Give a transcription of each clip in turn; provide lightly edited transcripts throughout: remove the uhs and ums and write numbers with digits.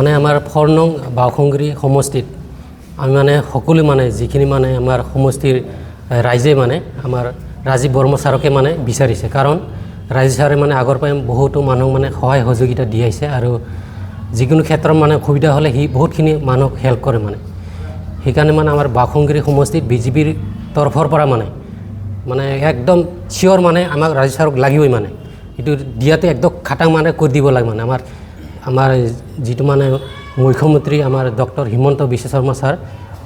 মানে আমাৰ 4 নং বাওখংগিৰি সমষ্টিত আমি মানে সকলো মানে যিখিনি মানে আমাৰ সমষ্টিৰ ৰাইজে মানে আমাৰ ৰাজীৱ বৰ্মা ছাৰকে মানে বিচাৰিছে কাৰণ ৰাজীৱ ছাৰে মানে আগৰ পৰাই বহুতো মানুহ মানে সহায় সহযোগিতা দি আহিছে আৰু যিকোনো ক্ষেত্ৰত মানে অসুবিধা হ'লে সি বহুতখিনি মানুহক হেল্প কৰে মানে সেইকাৰণে মানে আমাৰ বাওখংগিৰি সমষ্টিত বিজেপিৰ তৰফৰ পৰা মানে একদম চিয়ৰ মানে আমাক ৰাজীৱ ছাৰক লাগিবই মানে এইটো দিয়াতে একদম খাটাং মানে কৰি দিব লাগে মানে আমাৰ যিটো মানে মুখ্যমন্ত্ৰী আমাৰ ডক্টৰ হিমন্ত বিশ্ব শৰ্মা ছাৰ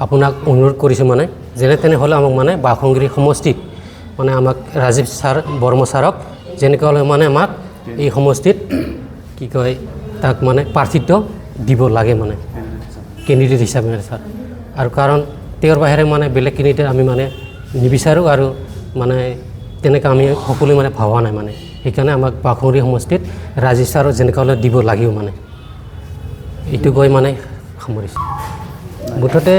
আপোনাক অনুৰোধ কৰিছোঁ মানে যেনে তেনে হ'লে আমাক মানে বাওখংগিৰি সমষ্টিত মানে আমাক ৰাজীৱ ছাৰ বৰ্মা ছাৰক যেনেকৈ হ'লে মানে আমাক এই সমষ্টিত কি কয় তাক মানে প্ৰাৰ্থিত্ব দিব লাগে মানে কেণ্ডিডেট হিচাপে ছাৰ আৰু কাৰণ তেওঁৰ বাহিৰে মানে বেলেগ কেণ্ডিডেট আমি মানে নিবিচাৰোঁ আৰু মানে তেনেকৈ আমি সকলোৱে মানে ভবা নাই মানে সেইকাৰণে আমাক বাওখংগিৰি সমষ্টিত ৰাজীৱ ছাৰক যেনেকৈ হ'লে দিব লাগিব মানে এইটো কৈ মানে সামৰিছোঁ মুঠতে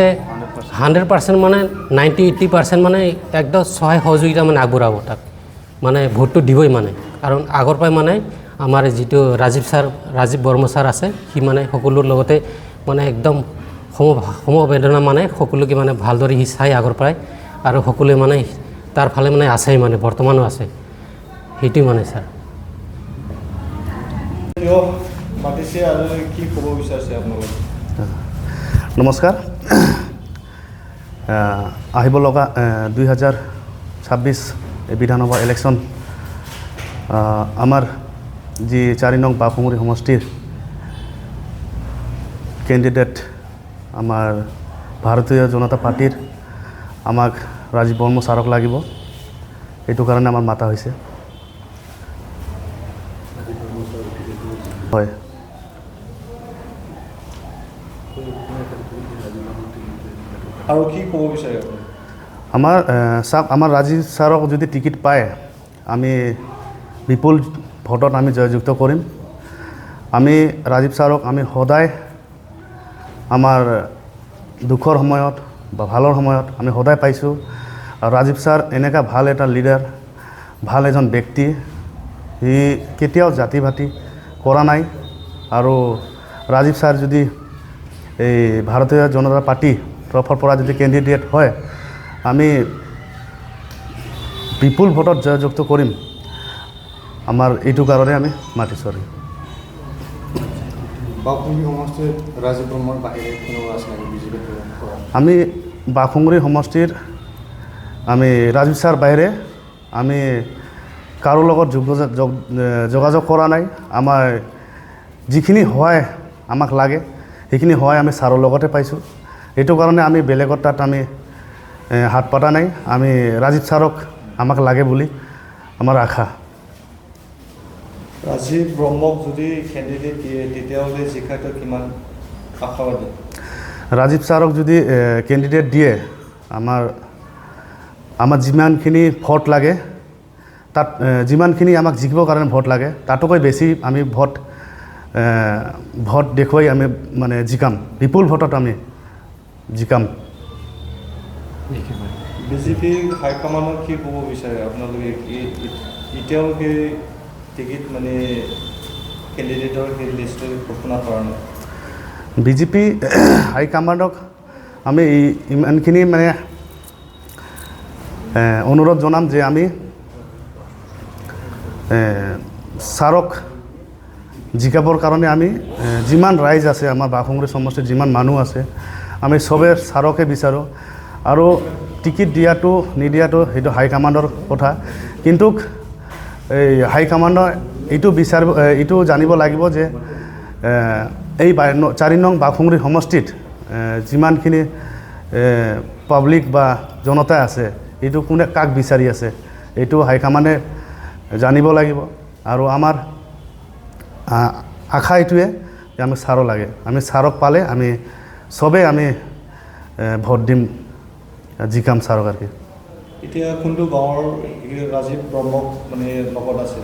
100% মানে 90-80% মানে একদম সহায় সহযোগিতা মানে আগবঢ়াব তাক মানে ভোটটো দিবই মানে কাৰণ আগৰ পৰাই মানে আমাৰ যিটো ৰাজীৱ বৰ্মা ছাৰ আছে সি মানে সকলোৰ লগতে মানে একদম সমবেদনা মানে সকলোকে মানে ভালদৰে সি চাই আগৰ পৰাই আৰু সকলোৱে মানে তাৰ ফালে মানে আছেই মানে বৰ্তমানো আছে সেইটোৱে মানে ছাৰ নমস্কাৰ আহিব লগা 2026 বিধানসভা ইলেকশ্যন আমাৰ যি 4 নং বাওখংগিৰি সমষ্টিৰ কেণ্ডিডেট আমাৰ ভাৰতীয় জনতা পাৰ্টিৰ আমাক ৰাজীৱ বৰ্মা ছাৰক লাগিব এইটো কাৰণে আমাৰ মাতা হৈছে হয় আৰু কি ক'ব বিচাৰে আমাৰ ৰাজীৱ ছাৰক যদি টিকেট পায় আমি বিপুল ভোটত আমি জয়যুক্ত কৰিম আমি ৰাজীৱ ছাৰক আমি সদায় আমাৰ দুখৰ সময়ত বা ভালৰ সময়ত আমি সদায় পাইছোঁ আৰু ৰাজীৱ ছাৰ এনেকুৱা ভাল এটা লিডাৰ ভাল এজন ব্যক্তি সি কেতিয়াও জাতি ভাতি কৰা নাই আৰু ৰাজীৱ ছাৰ যদি এই ভাৰতীয় জনতা পাৰ্টি তৰফৰ পৰা যদি কেণ্ডিডেট হয় আমি বিপুল ভোটত জয়যুক্ত কৰিম আমাৰ এইটো কাৰণে আমি মাতিছোঁ আৰু আমি বাওখংগিৰি সমষ্টিৰ আমি ৰাজীৱ ছাৰ বাহিৰে আমি কাৰো লগত যোগাযোগ কৰা নাই আমাৰ যিখিনি সহায় আমাক লাগে সেইখিনি সহায় আমি ছাৰৰ লগতে পাইছোঁ এইটো কাৰণে আমি বেলেগৰ তাত আমি হাত পাতা নাই আমি ৰাজীৱ ছাৰক আমাক লাগে বুলি আমাৰ আশা ৰাজীৱ ব্ৰহ্মক যদি কেণ্ডিডেট দিয়ে তেতিয়াহ'লে জিকাটো কিমান আশাবাদী ৰাজীৱ ছাৰক যদি কেণ্ডিডেট দিয়ে আমাৰ যিমানখিনি ভোট লাগে তাত যিমানখিনি আমাক জিকিবৰ কাৰণে ভোট লাগে তাতকৈ বেছি আমি ভোট দেখুৱাই আমি মানে জিকাম বিপুল ভোটত আমি জিকাম বিজেপি হাইকমাণ্ডক কি ক'ব বিচাৰে আপোনালোকে এতিয়ালৈকে টিকেট মানে কেণ্ডিডেটৰ সেই লিষ্টটো ঘোষণা কৰা নাই বিজেপি হাইকমাণ্ডক আমি ইমানখিনি মানে অনুৰোধ জনাম যে আমি ছাৰক জিকাবৰ কাৰণে আমি যিমান ৰাইজ আছে আমাৰ বাওখংগিৰি সমষ্টিত যিমান মানুহ আছে আমি চবে ছাৰকে বিচাৰোঁ আৰু টিকেট দিয়াটো নিদিয়াটো সেইটো হাইকমাণ্ডৰ কথা কিন্তু এই হাইকমাণ্ডৰ এইটো জানিব লাগিব যে এই 4 নং বাওখংগিৰি সমষ্টিত যিমানখিনি পাব্লিক বা জনতা আছে এইটো কোনে কাক বিচাৰি আছে এইটো হাইকমাণ্ডে জানিব লাগিব আৰু আমাৰ আশা এইটোৱে যে আমি ছাৰো লাগে আমি ছাৰক পালে আমি চবেই আমি ভোট দিম জিকাম ছাৰক আৰু এতিয়া কোনটো গাঁৱৰ ৰাজীৱ ব্ৰহ্মক মানে লগত আছে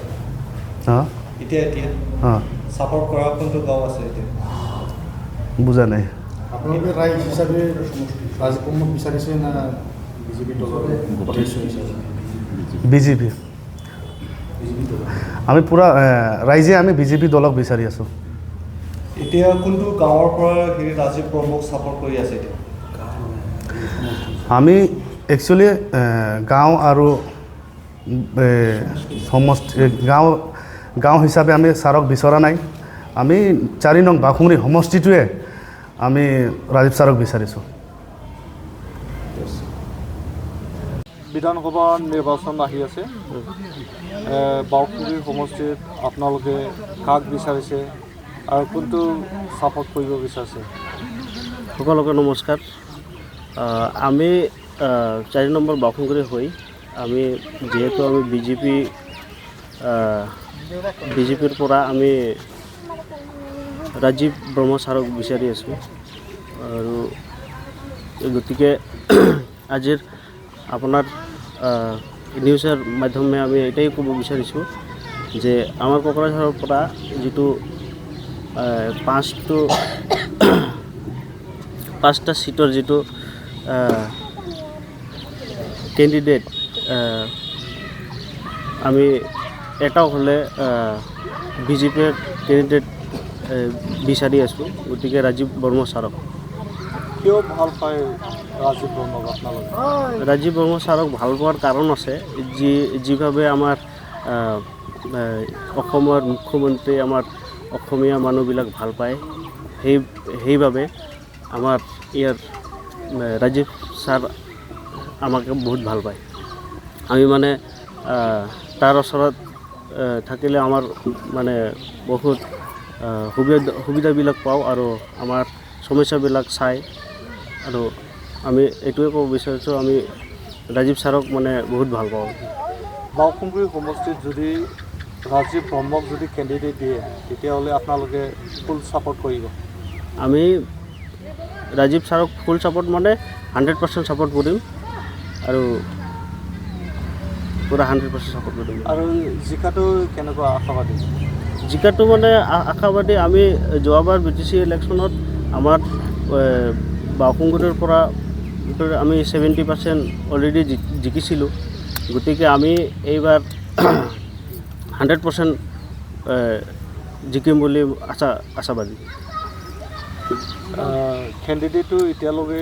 এতিয়া ছাপৰ্ট কৰা কোনটো গাঁও আছে এতিয়া বুজা নাই আপোনালোকে ৰাইজ হিচাপে ৰাজীৱ ব্ৰহ্মক বিচাৰিছে না বিজেপি দলৰ বিজেপি আমি পুৰা ৰাইজে আমি বিজেপি দলক বিচাৰি আছোঁ এতিয়া কোনটো গাঁৱৰ পৰা হেৰি ৰাজীৱ ব্ৰহ্মক ছাপোৰ্ট কৰি আছে এতিয়া? আমি একচুৱেলি গাঁও আৰু সমষ্টি গাঁও হিচাপে আমি ছাৰক বিচৰা নাই। আমি 4 নং বাখুংৰি সমষ্টিটোৱে আমি ৰাজীৱ ছাৰক বিচাৰিছোঁ। বিধানসভা নিৰ্বাচন আহি আছে। বাওঁপুখুৰী সমষ্টিত আপোনালোকে কাক বিচাৰিছে আৰু কোনটো ছাপোৰ্ট কৰিব বিচাৰিছে? সকলোকে নমস্কাৰ। আমি 4 নম্বৰ বাওঁপুখুৰী হৈ আমি যিহেতু আমি বিজেপিৰ পৰা আমি ৰাজীৱ ব্ৰহ্ম ছাৰক বিচাৰি আছোঁ আৰু গতিকে আজিৰ আপোনাৰ নিউজৰ মাধ্যমে আমি এটাই ক'ব বিচাৰিছোঁ যে আমাৰ কোকৰাঝাৰৰ পৰা যিটো 5টা সিটৰ যিটো কেণ্ডিডেট আমি এটাও হ'লে বিজেপিৰ কেণ্ডিডেট বিচাৰি আছোঁ। গতিকে ৰাজীৱ ব্ৰহ্ম ছাৰক। কিয় ভাল পায় ৰাজীৱ ব্ৰহ্মক আপোনালোকে? ৰাজীৱ ব্ৰহ্ম ছাৰক ভাল পোৱাৰ কাৰণ আছে, যিভাৱে আমাৰ অসমৰ মুখ্যমন্ত্ৰী আমাৰ অসমীয়া মানুহবিলাক ভাল পায়, সেইবাবে আমাৰ ইয়াৰ ৰাজীৱ ছাৰ আমাকে বহুত ভাল পায়। আমি মানে তাৰ ওচৰত থাকিলে আমাৰ মানে বহুত সুবিধাবিলাক পাওঁ আৰু আমাৰ সমস্যাবিলাক চাই আৰু আমি এইটোৱে ক'ব বিচাৰিছোঁ, আমি ৰাজীৱ ছাৰক মানে বহুত ভাল পাওঁ। বাওঁপুখুৰী সমষ্টিত যদি ৰাজীৱ ব্ৰহ্মক যদি কেণ্ডিডেট দিয়ে তেতিয়াহ'লে আপোনালোকে ফুল ছাপোৰ্ট কৰিব? আমি ৰাজীৱ ছাৰক ফুল ছাপোৰ্ট মানে 100% ছাপোৰ্ট কৰিম আৰু পূৰা 100% ছাপোৰ্ট কৰিম। আৰু জিকাটো কেনেকুৱা আশাবাদী? জিকাটো মানে আশাবাদী। আমি যোৱাবাৰ BTC ইলেকশ্যনত আমাৰ বাওঁপুখুৰীৰ পৰা আমি 70% অলৰেডি জিকিছিলোঁ। গতিকে আমি এইবাৰ 100% জিকিম বুলি আশাবাদী। কেণ্ডিডেটটো এতিয়ালৈকে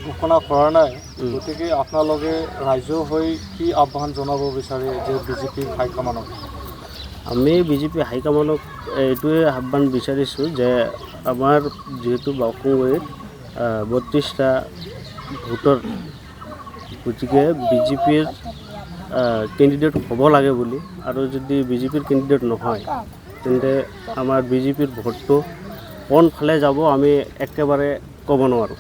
ঘোষণা কৰা নাই, গতিকে আপোনালোকে ৰাইজৰ হৈ কি আহ্বান জনাব বিচাৰে যে বিজেপিৰ হাইকমাণ্ডক? আমি বিজেপি হাইকমাণ্ডক এইটোৱে আহ্বান বিচাৰিছোঁ যে আমাৰ যিহেতু বাওঁপুখুৰীত 32টা ভোটৰ, গতিকে বিজেপিৰ কেণ্ডিডেট হ'ব লাগে বুলি, আৰু যদি বিজেপিৰ কেণ্ডিডেট নহয় তেন্তে আমাৰ বিজেপিৰ ভোটটো কোনফালে যাব আমি একেবাৰে ক'ব নোৱাৰোঁ।